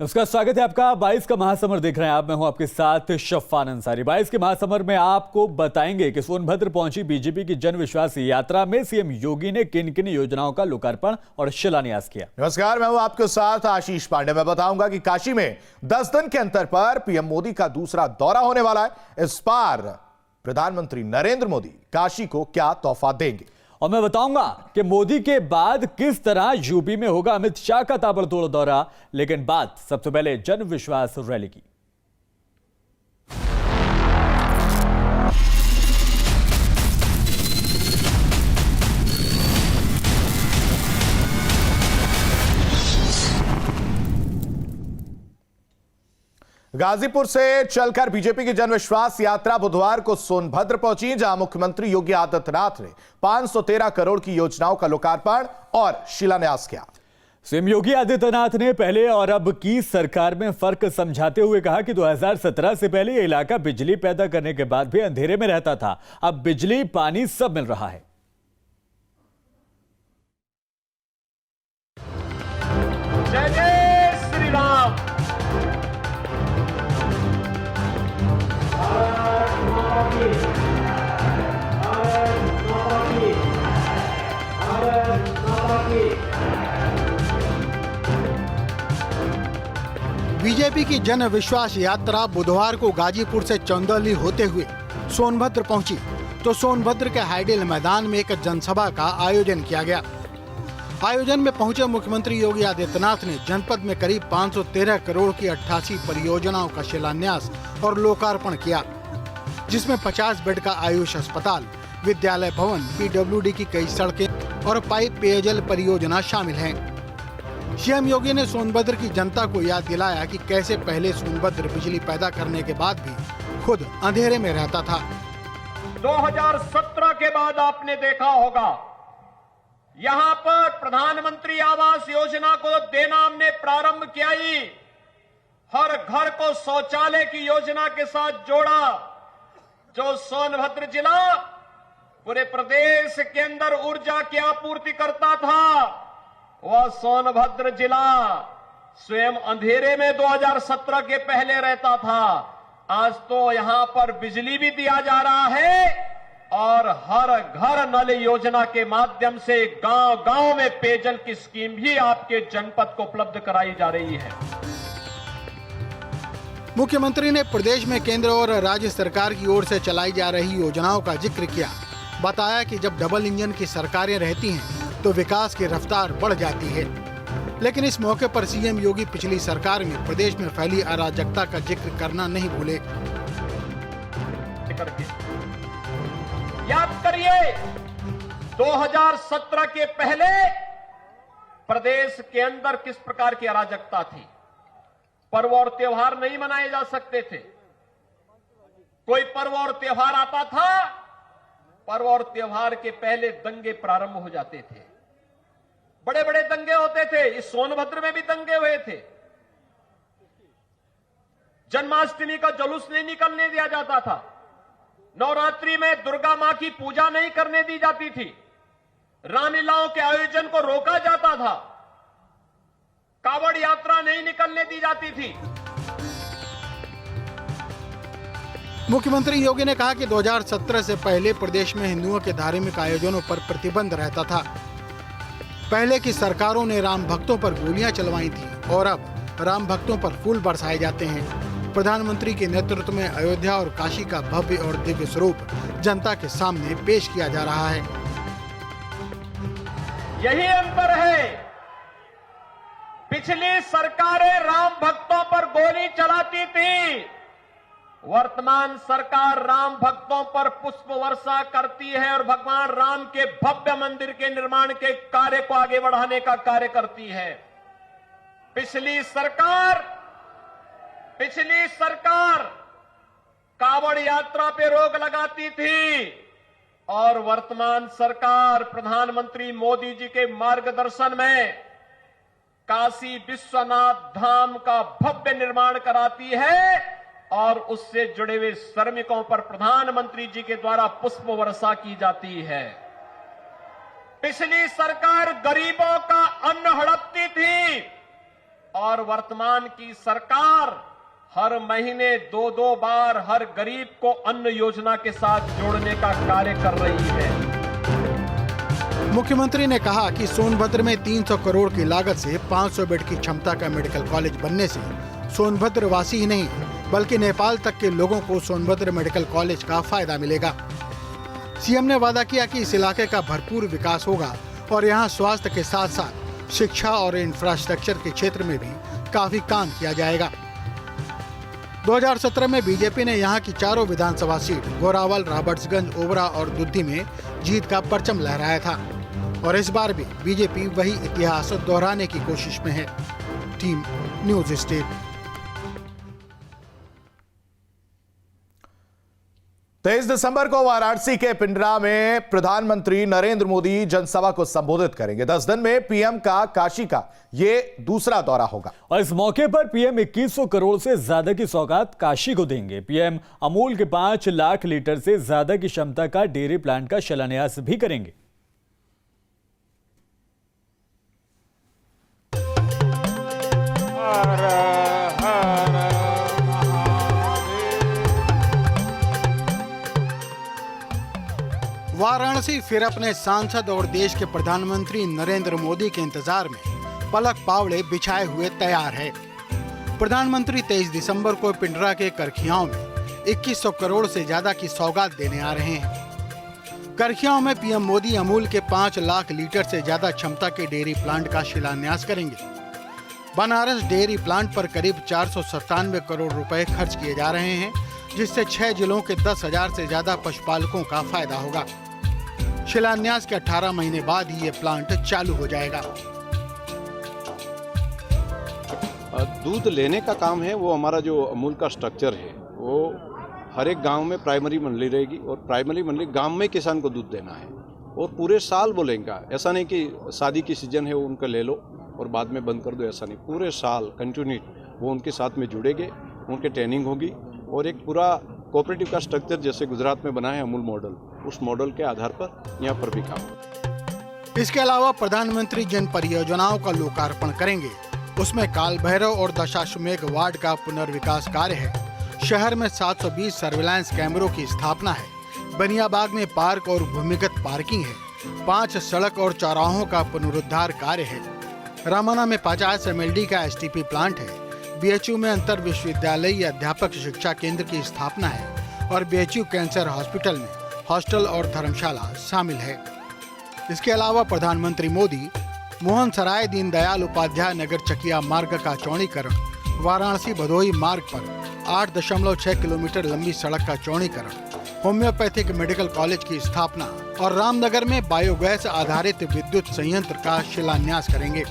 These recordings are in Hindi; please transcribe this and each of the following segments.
नमस्कार, स्वागत है आपका। 22 का महासमर देख रहे हैं आप। मैं हूं आपके साथ शफ़ान अंसारी। 22 के महासमर में आपको बताएंगे कि सोनभद्र पहुंची बीजेपी की जन विश्वास यात्रा में सीएम योगी ने किन किन योजनाओं का लोकार्पण और शिलान्यास किया। नमस्कार, मैं हूं आपके साथ आशीष पांडे। मैं बताऊंगा कि काशी में 10 दिन के अंतर पर पीएम मोदी का दूसरा दौरा होने वाला है। इस बार प्रधानमंत्री नरेंद्र मोदी काशी को क्या तोहफा देंगे, और मैं बताऊंगा कि मोदी के बाद किस तरह यूपी में होगा अमित शाह का ताबड़तोड़ दौरा। लेकिन बात सबसे पहले जन विश्वास रैली की। गाजीपुर से चलकर बीजेपी की जन विश्वास यात्रा बुधवार को सोनभद्र पहुंची, जहां मुख्यमंत्री योगी आदित्यनाथ ने 513 करोड़ की योजनाओं का लोकार्पण और शिलान्यास किया। सीएम योगी आदित्यनाथ ने पहले और अब की सरकार में फर्क समझाते हुए कहा कि 2017 से पहले यह इलाका बिजली पैदा करने के बाद भी अंधेरे में रहता था। अब बिजली पानी सब मिल रहा है। जय जय श्री राम। बीजेपी की जन विश्वास यात्रा बुधवार को गाजीपुर से चंदौली होते हुए सोनभद्र पहुंची, तो सोनभद्र के हाइडेल मैदान में एक जनसभा का आयोजन किया गया। आयोजन में पहुंचे मुख्यमंत्री योगी आदित्यनाथ ने जनपद में करीब 513 करोड़ की 88 परियोजनाओं का शिलान्यास और लोकार्पण किया, जिसमें 50 बेड का आयुष अस्पताल, विद्यालय भवन, पीडब्ल्यूडी की कई सड़कें और पाइप पेयजल परियोजना शामिल हैं। सीएम योगी ने सोनभद्र की जनता को याद दिलाया कि कैसे पहले सोनभद्र बिजली पैदा करने के बाद भी खुद अंधेरे में रहता था। 2017 के बाद आपने देखा होगा, यहां पर प्रधानमंत्री आवास योजना को देना हमने प्रारंभ किया ही, हर घर को शौचालय की योजना के साथ जोड़ा। जो सोनभद्र जिला पूरे प्रदेश के अंदर ऊर्जा की आपूर्ति करता था, वह सोनभद्र जिला स्वयं अंधेरे में 2017 के पहले रहता था। आज तो यहां पर बिजली भी दिया जा रहा है और हर घर नल योजना के माध्यम से गांव-गांव में पेयजल की स्कीम भी आपके जनपद को उपलब्ध कराई जा रही है। मुख्यमंत्री ने प्रदेश में केंद्र और राज्य सरकार की ओर से चलाई जा रही योजनाओं का जिक्र किया। बताया कि जब डबल इंजन की सरकारें रहती हैं तो विकास की रफ्तार बढ़ जाती है। लेकिन इस मौके पर सीएम योगी पिछली सरकार में प्रदेश में फैली अराजकता का जिक्र करना नहीं भूले। याद करिए, 2017 के पहले प्रदेश के अंदर किस प्रकार की अराजकता थी। पर्व और त्योहार नहीं मनाए जा सकते थे। कोई पर्व और त्योहार आता था, पर्व और त्योहार के पहले दंगे प्रारंभ हो जाते थे। बड़े बड़े दंगे होते थे। इस सोनभद्र में भी दंगे हुए थे। जन्माष्टमी का जुलूस नहीं निकलने दिया जाता था। नवरात्रि में दुर्गा मां की पूजा नहीं करने दी जाती थी। रामलीलाओं के आयोजन को रोका जाता था। कावड़ यात्रा नहीं निकलने दी जाती थी। मुख्यमंत्री योगी ने कहा कि 2017 से पहले प्रदेश में हिंदुओं के धार्मिक आयोजनों पर प्रतिबंध रहता था। पहले की सरकारों ने राम भक्तों पर गोलियां चलवाई थी और अब राम भक्तों पर फूल बरसाए जाते हैं। प्रधानमंत्री के नेतृत्व में अयोध्या और काशी का भव्य और दिव्य स्वरूप जनता के सामने पेश किया जा रहा है। यही अंतर है। पिछली सरकारें राम भक्तों पर गोली चलाती थी। वर्तमान सरकार राम भक्तों पर पुष्प वर्षा करती है और भगवान राम के भव्य मंदिर के निर्माण के कार्य को आगे बढ़ाने का कार्य करती है। पिछली सरकार कावड़ यात्रा पे रोक लगाती थी और वर्तमान सरकार प्रधानमंत्री मोदी जी के मार्गदर्शन में काशी विश्वनाथ धाम का भव्य निर्माण कराती है और उससे जुड़े हुए श्रमिकों पर प्रधानमंत्री जी के द्वारा पुष्प वर्षा की जाती है। पिछली सरकार गरीबों का अन्न हड़पती थी। और वर्तमान की सरकार हर महीने 2-2 बार हर गरीब को अन्न योजना के साथ जोड़ने का कार्य कर रही है। मुख्यमंत्री ने कहा कि सोनभद्र में 300 करोड़ की लागत से 500 बेड की क्षमता का मेडिकल कॉलेज बनने से सोनभद्र वासी ही नहीं बल्कि नेपाल तक के लोगों को सोनभद्र मेडिकल कॉलेज का फायदा मिलेगा। सीएम ने वादा किया कि इस इलाके का भरपूर विकास होगा और यहाँ स्वास्थ्य के साथ साथ शिक्षा और इंफ्रास्ट्रक्चर के क्षेत्र में भी काफी काम किया जाएगा। 2017 में बीजेपी ने यहाँ की चारों विधानसभा सीट गोरावल, रॉबर्ट्सगंज, ओबरा और दुद्दी में जीत का परचम लहराया था और इस बार भी बीजेपी वही इतिहास दोहराने की कोशिश में है। Team news state. 23 दिसंबर को वाराणसी के पिंडरा में प्रधानमंत्री नरेंद्र मोदी जनसभा को संबोधित करेंगे। 10 दिन में पीएम का काशी का ये दूसरा दौरा होगा और इस मौके पर पीएम 2100 करोड़ से ज्यादा की सौगात काशी को देंगे। पीएम अमूल के 5 लाख लीटर से ज्यादा की क्षमता का डेयरी प्लांट का शिलान्यास भी करेंगे। वाराणसी फिर अपने सांसद और देश के प्रधानमंत्री नरेंद्र मोदी के इंतजार में पलक पावड़े बिछाए हुए तैयार है। प्रधानमंत्री 23 दिसंबर को पिंडरा के करखियाओं में 2100 करोड़ से ज्यादा की सौगात देने आ रहे हैं। करखियाओं में पीएम मोदी अमूल के 5 लाख लीटर से ज्यादा क्षमता के डेयरी प्लांट का शिलान्यास करेंगे। बनारस डेयरी प्लांट पर करीब 497 करोड़ रुपए खर्च किए जा रहे हैं, जिससे 6 जिलों के 10,000 से ज्यादा पशुपालकों का फायदा होगा। शिलान्यास के 18 महीने बाद ही ये प्लांट चालू हो जाएगा। दूध लेने का काम है, वो हमारा जो अमूल का स्ट्रक्चर है वो हर एक गांव में प्राइमरी मंडली रहेगी और प्राइमरी मंडली गांव में किसान को दूध देना है और पूरे साल वो लेंगे। ऐसा नहीं कि शादी की सीजन है वो उनका ले लो और बाद में बंद कर दो, ऐसा नहीं। पूरे साल कंटिन्यू वो उनके साथ में जुड़ेंगे, उनके ट्रेनिंग होगी और एक पूरा कोऑपरेटिव का स्ट्रक्चर जैसे गुजरात में बना है अमूल मॉडल, उस मॉडल के आधार पर यहाँ पर भी काम। इसके अलावा प्रधानमंत्री जिन परियोजनाओं का लोकार्पण करेंगे उसमें काल भैरव और दशाश्वमेध वार्ड का पुनर्विकास कार्य है। शहर में 720 सर्विलांस कैमरों की स्थापना है। बनियाबाग में पार्क और भूमिगत पार्किंग है। 5 सड़क और चौराहों का पुनरुद्धार कार्य है। रामाना में 50 MLD का STP प्लांट है। BHU में अंतर विश्वविद्यालय अध्यापक शिक्षा केंद्र की स्थापना है और BHU कैंसर हॉस्पिटल में हॉस्टल और धर्मशाला शामिल है। इसके अलावा प्रधानमंत्री मोदी मोहन सराय दीनदयाल उपाध्याय नगर चकिया मार्ग का चौड़ीकरण, वाराणसी भदोही मार्ग पर 8.6 किलोमीटर लंबी सड़क का चौड़ीकरण, होम्योपैथिक मेडिकल कॉलेज की स्थापना और रामनगर में बायोगैस आधारित विद्युत संयंत्र का शिलान्यास करेंगे।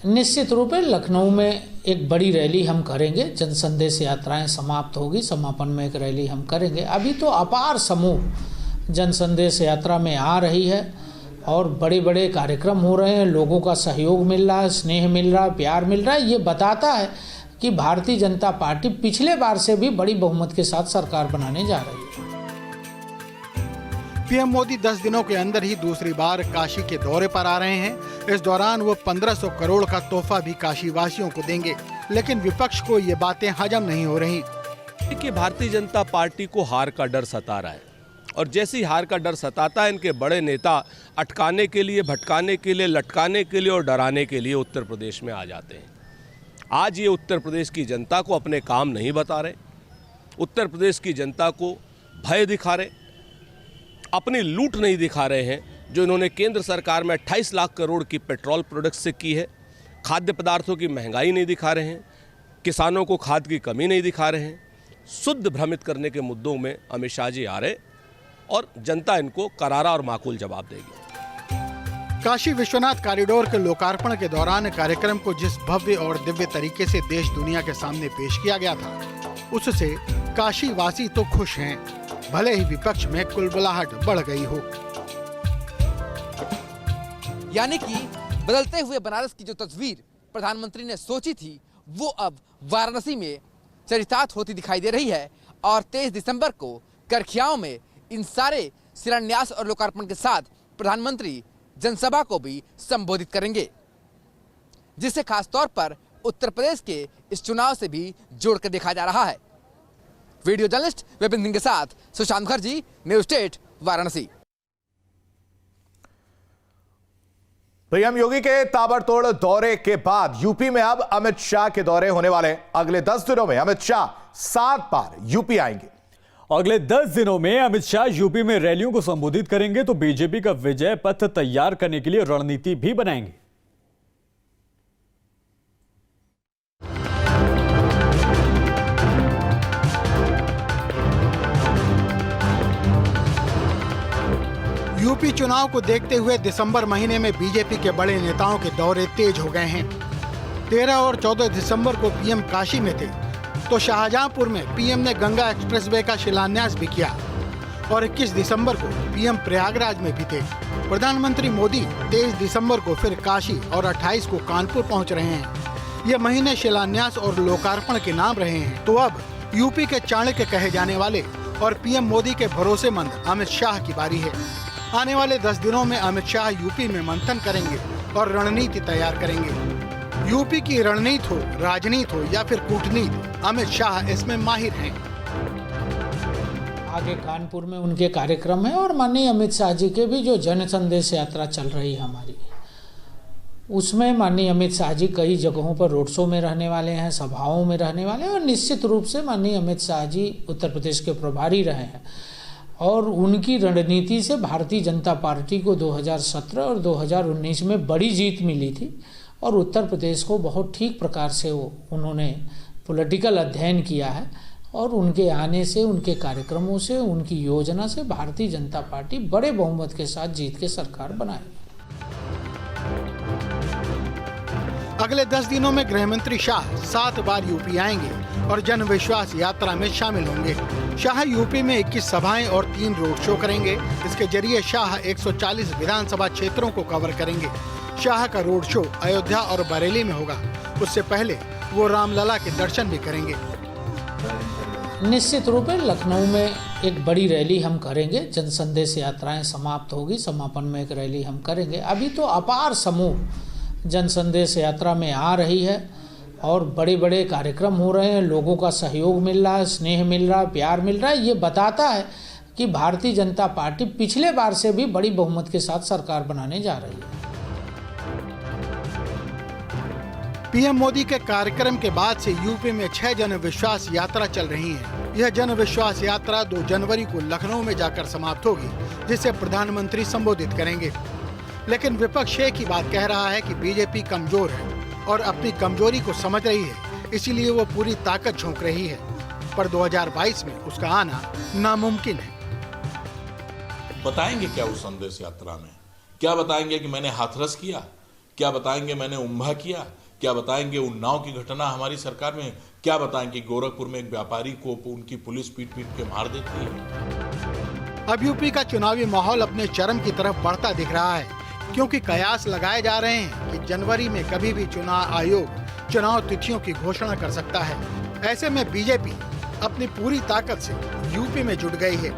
निश्चित रूप से लखनऊ में एक बड़ी रैली हम करेंगे। जन संदेश यात्राएं समाप्त होगी, समापन में एक रैली हम करेंगे। अभी तो अपार समूह जन संदेश यात्रा में आ रही है और बड़े बड़े कार्यक्रम हो रहे हैं। लोगों का सहयोग मिल रहा है, स्नेह मिल रहा है, प्यार मिल रहा है। ये बताता है कि भारतीय जनता पार्टी पिछले बार से भी बड़ी बहुमत के साथ सरकार बनाने जा रही है। पीएम मोदी 10 दिनों के अंदर ही दूसरी बार काशी के दौरे पर आ रहे हैं। इस दौरान वो 1500 करोड़ का तोहफा भी काशी वासियों को देंगे, लेकिन विपक्ष को ये बातें हजम नहीं हो रही। कि भारतीय जनता पार्टी को हार का डर सता रहा है और जैसी हार का डर सताता है, इनके बड़े नेता अटकाने के लिए, भटकाने के लिए, लटकाने के लिए और डराने के लिए उत्तर प्रदेश में आ जाते हैं। आज ये उत्तर प्रदेश की जनता को अपने काम नहीं बता रहे, उत्तर प्रदेश की जनता को भय दिखा रहे, अपनी लूट नहीं दिखा रहे हैं जो इन्होंने केंद्र सरकार में 28 लाख करोड़ की पेट्रोल प्रोडक्ट्स से की है। खाद्य पदार्थों की महंगाई नहीं दिखा रहे हैं, किसानों को खाद की कमी नहीं दिखा रहे हैं। शुद्ध भ्रमित करने के मुद्दों में अमित शाह जी आ रहे और जनता इनको करारा और माकूल जवाब देगी। काशी विश्वनाथ कॉरिडोर के लोकार्पण के दौरान कार्यक्रम को जिस भव्य और दिव्य तरीके से देश दुनिया के सामने पेश किया गया था, उससे काशी वासी तो खुश हैं, भले ही विपक्ष में कुलबुलाहट बढ़ गई हो। यानी कि बदलते हुए बनारस की जो तस्वीर प्रधानमंत्री ने सोची थी वो अब वाराणसी में चरितार्थ होती दिखाई दे रही है और 23 दिसंबर को करखियाओं में इन सारे शिलान्यास और लोकार्पण के साथ प्रधानमंत्री जनसभा को भी संबोधित करेंगे। जिसे खास तौर पर उत्तर प्रदेश के इस चुनाव से भी जोड़कर देखा जा रहा है। वीडियो जर्नलिस्ट विपिन सिंह के साथ Sushant Mukherjee, News State, Varanasi. PM Yogi के ताबड़तोड़ दौरे के बाद यूपी में अब अमित शाह के दौरे होने वाले हैं। अगले 10 दिनों में अमित शाह 7 बार यूपी आएंगे। अगले 10 दिनों में अमित शाह यूपी में रैलियों को संबोधित करेंगे तो बीजेपी का विजय पथ तैयार करने के लिए रणनीति भी बनाएंगे। यूपी चुनाव को देखते हुए दिसंबर महीने में बीजेपी के बड़े नेताओं के दौरे तेज हो गए हैं। 13 और 14 दिसंबर को पीएम काशी में थे तो शाहजहांपुर में पीएम ने गंगा एक्सप्रेसवे का शिलान्यास भी किया और 21 दिसंबर को पीएम प्रयागराज में भी थे। प्रधानमंत्री मोदी 23 दिसंबर को फिर काशी और 28 को कानपुर पहुंच रहे हैं। ये महीने शिलान्यास और लोकार्पण के नाम रहे हैं। तो अब यूपी के चाणक्य कहे जाने वाले और पीएम मोदी के भरोसेमंद अमित शाह की बारी है। आने वाले 10 दिनों में अमित शाह यूपी में मंथन करेंगे और रणनीति तैयार करेंगे। यूपी की रणनीति हो, राजनीति हो या फिर कूटनीति, अमित शाह इसमें माहिर हैं। आगे कानपुर में उनके कार्यक्रम है और माननीय अमित शाह जी के भी जो जन संदेश यात्रा चल रही है हमारी, उसमें माननीय अमित शाह जी कई जगहों पर रोड शो में रहने वाले हैं, सभाओं में रहने वाले हैं और निश्चित रूप से माननीय अमित शाह जी उत्तर प्रदेश के प्रभारी रहे हैं और उनकी रणनीति से भारतीय जनता पार्टी को 2017 और 2019 में बड़ी जीत मिली थी और उत्तर प्रदेश को बहुत ठीक प्रकार से उन्होंने पॉलिटिकल अध्ययन किया है और उनके आने से, उनके कार्यक्रमों से, उनकी योजना से भारतीय जनता पार्टी बड़े बहुमत के साथ जीत के सरकार बनाएगी। अगले 10 दिनों में गृहमंत्री शाह 7 बार यूपी आएंगे और जन विश्वास यात्रा में शामिल होंगे। शाह यूपी में 21 सभाएं और 3 रोड शो करेंगे। इसके जरिए शाह 140 विधानसभा क्षेत्रों को कवर करेंगे। शाह का रोड शो अयोध्या और बरेली में होगा। उससे पहले वो रामलला के दर्शन भी करेंगे। निश्चित रूप से लखनऊ में एक बड़ी रैली हम करेंगे। जन संदेश यात्राएं समाप्त होगी, समापन में एक रैली हम करेंगे। अभी तो अपार समूह जन संदेश यात्रा में आ रही है और बड़े बड़े कार्यक्रम हो रहे हैं। लोगों का सहयोग मिल रहा है, स्नेह मिल रहा है, प्यार मिल रहा है। ये बताता है कि भारतीय जनता पार्टी पिछले बार से भी बड़ी बहुमत के साथ सरकार बनाने जा रही है। पीएम मोदी के कार्यक्रम के बाद से यूपी में 6 जन विश्वास यात्रा चल रही है। यह जन विश्वास यात्रा 2 जनवरी को लखनऊ में जाकर समाप्त होगी, जिसे प्रधानमंत्री संबोधित करेंगे। लेकिन विपक्ष एक ही बात कह रहा है कि बीजेपी कमजोर है और अपनी कमजोरी को समझ रही है, इसीलिए वो पूरी ताकत झोंक रही है। पर 2022 में उसका आना नामुमकिन है। बताएंगे क्या उस संदेश यात्रा में? क्या बताएंगे कि मैंने हाथरस किया? क्या बताएंगे मैंने उम्भा किया? क्या बताएंगे उन्नाव की घटना हमारी सरकार में? क्या बताएंगे गोरखपुर में एक व्यापारी को उनकी पुलिस पीट के मार देती है? अब यूपी का चुनावी माहौल अपने चरम की तरफ बढ़ता दिख रहा है, क्योंकि कयास लगाए जा रहे हैं कि जनवरी में कभी भी चुनाव आयोग चुनाव तिथियों की घोषणा कर सकता है। ऐसे में बीजेपी अपनी पूरी ताकत से यूपी में जुट गई है।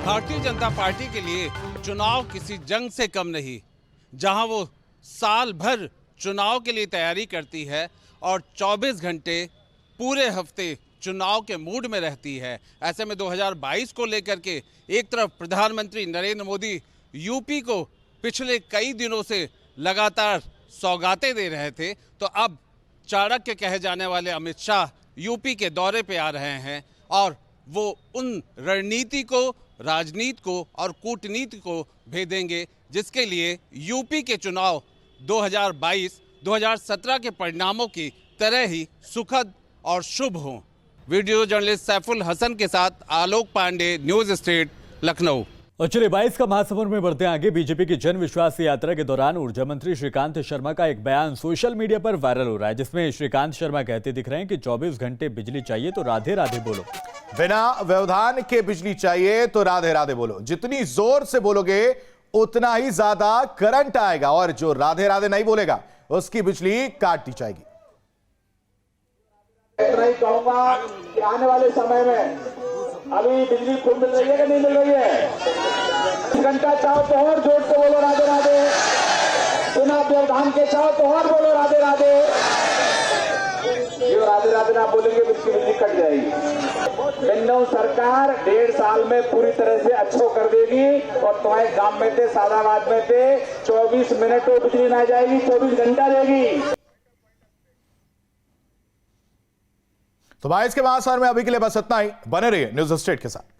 भारतीय जनता पार्टी के लिए चुनाव किसी जंग से कम नहीं, जहां वो साल भर चुनाव के लिए तैयारी करती है और 24 घंटे पूरे हफ्ते चुनाव के मूड में रहती है। ऐसे में 2022 को लेकर के एक तरफ प्रधानमंत्री नरेंद्र मोदी यूपी को पिछले कई दिनों से लगातार सौगातें दे रहे थे, तो अब चाणक्य कहे जाने वाले अमित शाह यूपी के दौरे पे आ रहे हैं और वो उन रणनीति को, राजनीति को और कूटनीति को भेदेंगे जिसके लिए यूपी के चुनाव 2022-2017 के परिणामों की तरह ही सुखद और शुभ हों। वीडियो जर्नलिस्ट सैफुल हसन के साथ आलोक पांडे, न्यूज स्टेट, लखनऊ। और चलिए 22 का महासमुंद में बढ़ते हैं आगे। बीजेपी की जन विश्वास यात्रा के दौरान ऊर्जा मंत्री श्रीकांत शर्मा का एक बयान सोशल मीडिया पर वायरल हो रहा है, जिसमें श्रीकांत शर्मा कहते दिख रहे हैं कि 24 घंटे बिजली चाहिए तो राधे राधे बोलो। बिना व्यवधान के बिजली चाहिए तो राधे राधे बोलो। जितनी जोर से बोलोगे उतना ही ज्यादा करंट आएगा और जो राधे राधे नहीं बोलेगा उसकी बिजली काट दी जाएगी। नहीं कहूंगा कि आने वाले समय में अभी बिजली खूब मिल रही है कि नहीं मिल रही है? घंटा चाहो तो और जोर से बोलो राधे राधे। जनाब व्यवधान के साथ तो और बोलो राधे राधे। ये राधे राधे ना बोलेंगे बिजली बिजली कट जाएगी। बिन्नौ सरकार 1.5 साल में पूरी तरह से अच्छो कर देगी और तुम्हारे गांव में थे सादाबाद में थे 24 मिनट तो बिजली ना जाएगी, 24 घंटा देगी। तो 22 के महासागर में अभी के लिए बस इतना ही। बने रहिए न्यूज़ स्टेट के साथ।